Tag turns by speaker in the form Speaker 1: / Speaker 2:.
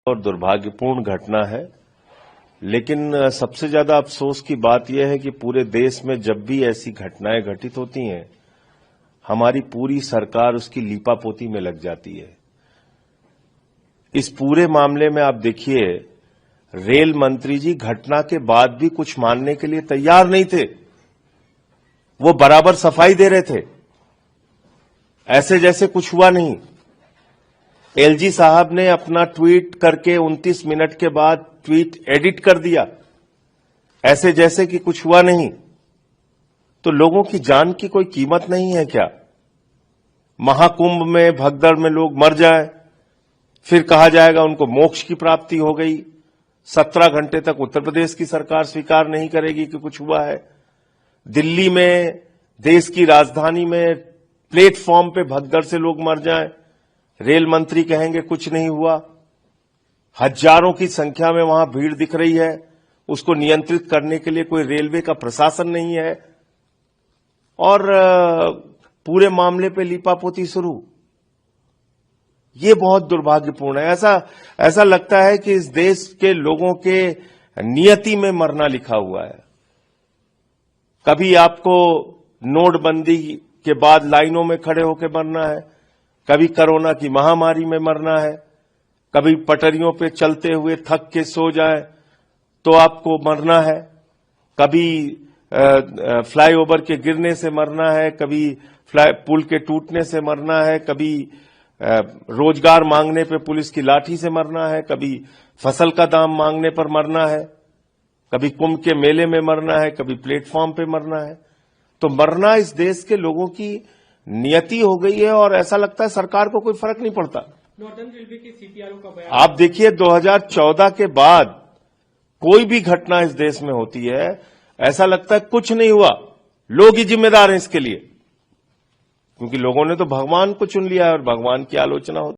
Speaker 1: और दुर्भाग्यपूर्ण घटना है, लेकिन सबसे ज्यादा अफसोस की बात यह है कि पूरे देश में जब भी ऐसी घटनाएं घटित होती हैं, हमारी पूरी सरकार उसकी लीपापोती में लग जाती है। इस पूरे मामले में आप देखिए, रेल मंत्री जी घटना के बाद भी कुछ मानने के लिए तैयार नहीं थे। वो बराबर सफाई दे रहे थे, ऐसे जैसे कुछ हुआ नहीं। एलजी साहब ने अपना ट्वीट करके 29 मिनट के बाद ट्वीट एडिट कर दिया, ऐसे जैसे कि कुछ हुआ नहीं। तो लोगों की जान की कोई कीमत नहीं है क्या? महाकुंभ में भगदड़ में लोग मर जाए, फिर कहा जाएगा उनको मोक्ष की प्राप्ति हो गई। 17 घंटे तक उत्तर प्रदेश की सरकार स्वीकार नहीं करेगी कि कुछ हुआ है। दिल्ली में, देश की राजधानी में प्लेटफॉर्म पे भगदड़ से लोग मर जाएं, रेल मंत्री कहेंगे कुछ नहीं हुआ। हजारों की संख्या में वहां भीड़ दिख रही है, उसको नियंत्रित करने के लिए कोई रेलवे का प्रशासन नहीं है, और पूरे मामले पे लीपापोती शुरू। ये बहुत दुर्भाग्यपूर्ण है। ऐसा लगता है कि इस देश के लोगों के नियति में मरना लिखा हुआ है। कभी आपको नोटबंदी के बाद लाइनों में खड़े होकर मरना है, कभी कोरोना की महामारी में मरना है, कभी पटरियों पे चलते हुए थक के सो जाए तो आपको मरना है, कभी फ्लाईओवर के गिरने से मरना है, कभी पुल के टूटने से मरना है, कभी रोजगार मांगने पे पुलिस की लाठी से मरना है, कभी फसल का दाम मांगने पर मरना है, कभी कुंभ के मेले में मरना है, कभी प्लेटफॉर्म पे मरना है। तो मरना इस देश के लोगों की नियति हो गई है, और ऐसा लगता है सरकार को कोई फर्क नहीं पड़ता।
Speaker 2: नॉर्दर्न रेलवे के सीपीआरओ का बयान,
Speaker 1: आप देखिए 2014 के बाद कोई भी घटना इस देश में होती है, ऐसा लगता है कुछ नहीं हुआ, लोग ही जिम्मेदार हैं इसके लिए, क्योंकि लोगों ने तो भगवान को चुन लिया है और भगवान की आलोचना होती है।